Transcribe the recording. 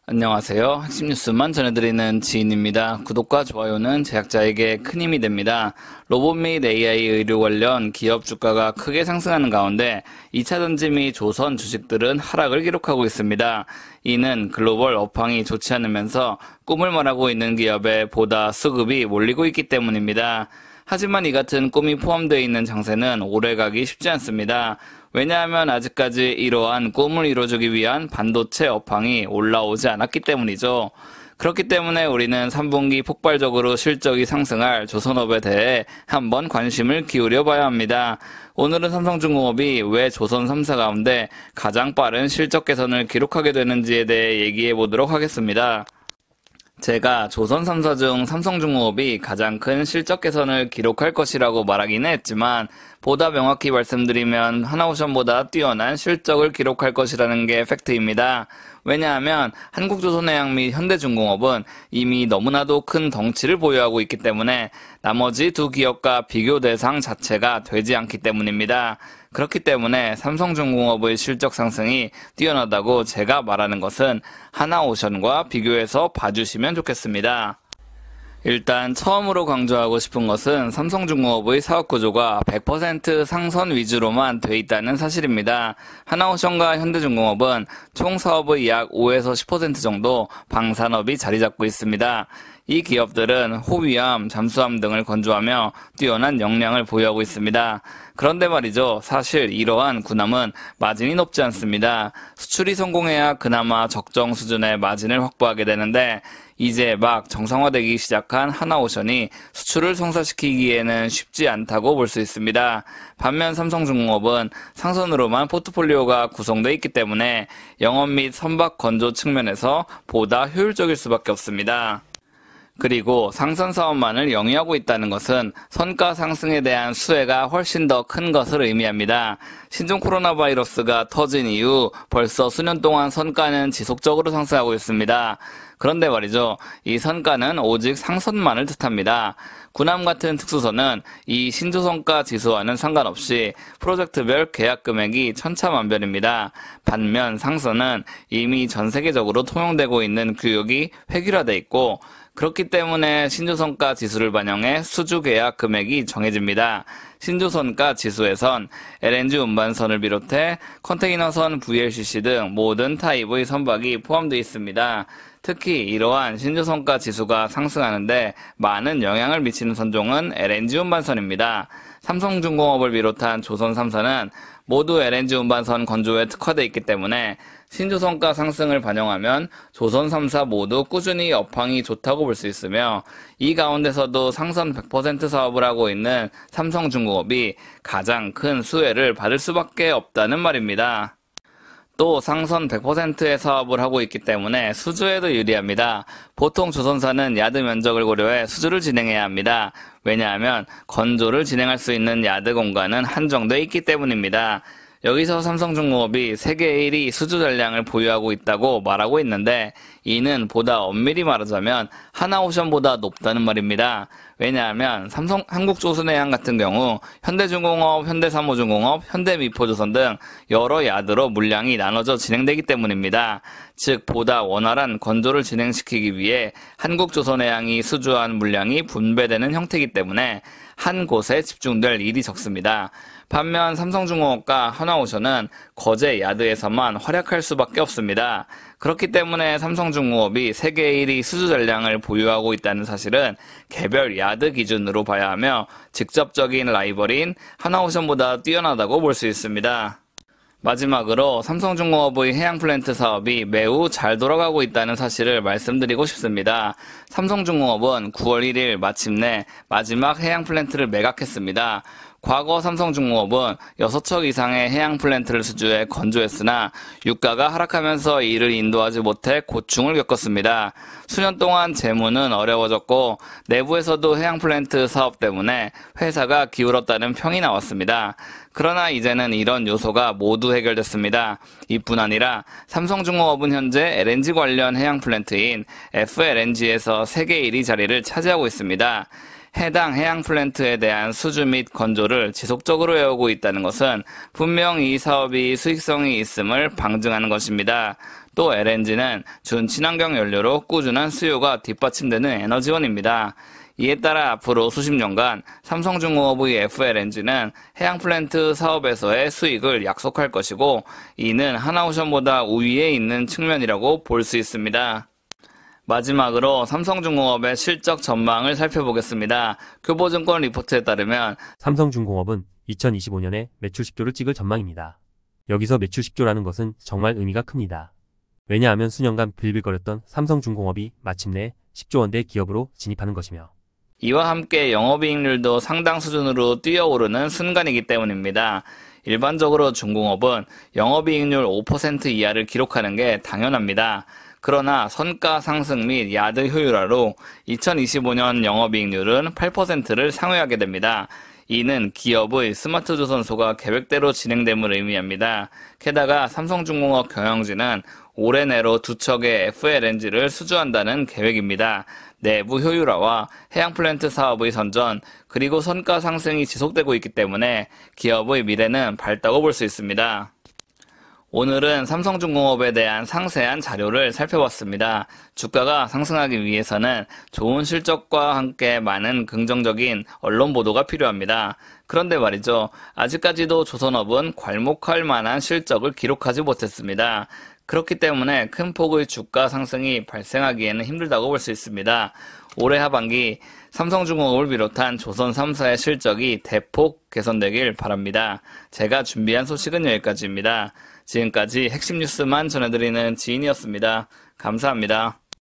안녕하세요. 핵심 뉴스만 전해드리는 지인입니다. 구독과 좋아요는 제작자에게 큰 힘이 됩니다. 로봇 및 AI 의료 관련 기업 주가가 크게 상승하는 가운데 2차전지 및 조선 주식들은 하락을 기록하고 있습니다. 이는 글로벌 업황이 좋지 않으면서 꿈을 말하고 있는 기업에 보다 수급이 몰리고 있기 때문입니다. 하지만 이 같은 꿈이 포함되어 있는 장세는 오래가기 쉽지 않습니다. 왜냐하면 아직까지 이러한 꿈을 이루어주기 위한 반도체 업황이 올라오지 않았기 때문이죠. 그렇기 때문에 우리는 3분기 폭발적으로 실적이 상승할 조선업에 대해 한번 관심을 기울여 봐야 합니다. 오늘은 삼성중공업이 왜 조선 3사 가운데 가장 빠른 실적 개선을 기록하게 되는지에 대해 얘기해 보도록 하겠습니다. 제가 조선 3사 중 삼성중공업이 가장 큰 실적 개선을 기록할 것이라고 말하기는 했지만 보다 명확히 말씀드리면 하나오션보다 뛰어난 실적을 기록할 것이라는 게 팩트입니다. 왜냐하면 한국조선해양 및 현대중공업은 이미 너무나도 큰 덩치를 보유하고 있기 때문에 나머지 두 기업과 비교 대상 자체가 되지 않기 때문입니다. 그렇기 때문에 삼성중공업의 실적 상승이 뛰어나다고 제가 말하는 것은 하나오션과 비교해서 봐주시면 좋겠습니다. 일단 처음으로 강조하고 싶은 것은 삼성중공업의 사업구조가 100% 상선 위주로만 돼 있다는 사실입니다. 하나오션과 현대중공업은 총 사업의 약 5에서 10% 정도 방산업이 자리 잡고 있습니다. 이 기업들은 호위함, 잠수함 등을 건조하며 뛰어난 역량을 보유하고 있습니다. 그런데 말이죠. 사실 이러한 군함은 마진이 높지 않습니다. 수출이 성공해야 그나마 적정 수준의 마진을 확보하게 되는데 이제 막 정상화되기 시작한 하나오션이 수출을 성사시키기에는 쉽지 않다고 볼 수 있습니다. 반면 삼성중공업은 상선으로만 포트폴리오가 구성되어 있기 때문에 영업 및 선박 건조 측면에서 보다 효율적일 수밖에 없습니다. 그리고 상선 사업만을 영위하고 있다는 것은 선가 상승에 대한 수혜가 훨씬 더 큰 것을 의미합니다. 신종 코로나 바이러스가 터진 이후 벌써 수년 동안 선가는 지속적으로 상승하고 있습니다. 그런데 말이죠. 이 선가는 오직 상선만을 뜻합니다. 군함 같은 특수선은 이 신조선가 지수와는 상관없이 프로젝트별 계약 금액이 천차만별입니다. 반면 상선은 이미 전 세계적으로 통용되고 있는 규격이 획일화되어 있고 그렇기 때문에 신조선가 지수를 반영해 수주 계약 금액이 정해집니다. 신조선가 지수에선 LNG 운반선을 비롯해 컨테이너선, VLCC 등 모든 타입의 선박이 포함되어 있습니다. 특히 이러한 신조선가 지수가 상승하는데 많은 영향을 미치는 선종은 LNG 운반선입니다. 삼성중공업을 비롯한 조선 3사는 모두 LNG 운반선 건조에 특화되어 있기 때문에 신조선가 상승을 반영하면 조선 3사 모두 꾸준히 업황이 좋다고 볼 수 있으며 이 가운데서도 상선 100% 사업을 하고 있는 삼성중공업이 가장 큰 수혜를 받을 수밖에 없다는 말입니다. 또 상선 100%의 사업을 하고 있기 때문에 수주에도 유리합니다. 보통 조선사는 야드 면적을 고려해 수주를 진행해야 합니다. 왜냐하면 건조를 진행할 수 있는 야드 공간은 한정되어 있기 때문입니다. 여기서 삼성중공업이 세계 1위 수주 전량을 보유하고 있다고 말하고 있는데 이는 보다 엄밀히 말하자면 하나오션보다 높다는 말입니다. 왜냐하면 한국조선해양 같은 경우 현대중공업, 현대삼호중공업, 현대미포조선 등 여러 야드로 물량이 나눠져 진행되기 때문입니다. 즉 보다 원활한 건조를 진행시키기 위해 한국조선해양이 수주한 물량이 분배되는 형태이기 때문에 한 곳에 집중될 일이 적습니다. 반면 삼성중공업과 하나오션은 거제 야드에서만 활약할 수밖에 없습니다. 그렇기 때문에 삼성중공업이 세계 1위 수주 전량을 보유하고 있다는 사실은 개별 야드 기준으로 봐야 하며 직접적인 라이벌인 하나오션보다 뛰어나다고 볼 수 있습니다. 마지막으로 삼성중공업의 해양 플랜트 사업이 매우 잘 돌아가고 있다는 사실을 말씀드리고 싶습니다. 삼성중공업은 9월 1일 마침내 마지막 해양 플랜트를 매각했습니다. 과거 삼성중공업은 6척 이상의 해양 플랜트를 수주해 건조했으나 유가가 하락하면서 이를 인도하지 못해 고충을 겪었습니다. 수년 동안 재무는 어려워졌고 내부에서도 해양 플랜트 사업 때문에 회사가 기울었다는 평이 나왔습니다. 그러나 이제는 이런 요소가 모두 해결됐습니다. 이뿐 아니라 삼성중공업은 현재 LNG 관련 해양 플랜트인 FLNG에서 세계 1위 자리를 차지하고 있습니다. 해당 해양 플랜트에 대한 수주 및 건조를 지속적으로 해오고 있다는 것은 분명 이 사업이 수익성이 있음을 방증하는 것입니다. 또 LNG는 준친환경 연료로 꾸준한 수요가 뒷받침되는 에너지원입니다. 이에 따라 앞으로 수십 년간 삼성중공업의 FLNG는 해양 플랜트 사업에서의 수익을 약속할 것이고, 이는 하나오션보다 우위에 있는 측면이라고 볼 수 있습니다. 마지막으로 삼성중공업의 실적 전망을 살펴보겠습니다. 교보증권 리포트에 따르면 삼성중공업은 2025년에 매출 10조를 찍을 전망입니다. 여기서 매출 10조라는 것은 정말 의미가 큽니다. 왜냐하면 수년간 빌빌거렸던 삼성중공업이 마침내 10조 원대 기업으로 진입하는 것이며, 이와 함께 영업이익률도 상당 수준으로 뛰어오르는 순간이기 때문입니다. 일반적으로 중공업은 영업이익률 5% 이하를 기록하는 게 당연합니다. 그러나 선가 상승 및 야드 효율화로 2025년 영업이익률은 8%를 상회하게 됩니다. 이는 기업의 스마트 조선소가 계획대로 진행됨을 의미합니다. 게다가 삼성중공업 경영진은 올해 내로 2척의 FLNG를 수주한다는 계획입니다. 내부 효율화와 해양 플랜트 사업의 선전, 그리고 선가 상승이 지속되고 있기 때문에 기업의 미래는 밝다고 볼 수 있습니다. 오늘은 삼성중공업에 대한 상세한 자료를 살펴봤습니다. 주가가 상승하기 위해서는 좋은 실적과 함께 많은 긍정적인 언론 보도가 필요합니다. 그런데 말이죠, 아직까지도 조선업은 괄목할 만한 실적을 기록하지 못했습니다. 그렇기 때문에 큰 폭의 주가 상승이 발생하기에는 힘들다고 볼 수 있습니다. 올해 하반기 삼성중공업을 비롯한 조선 3사의 실적이 대폭 개선되길 바랍니다. 제가 준비한 소식은 여기까지입니다. 지금까지 핵심 뉴스만 전해드리는 지인이었습니다. 감사합니다.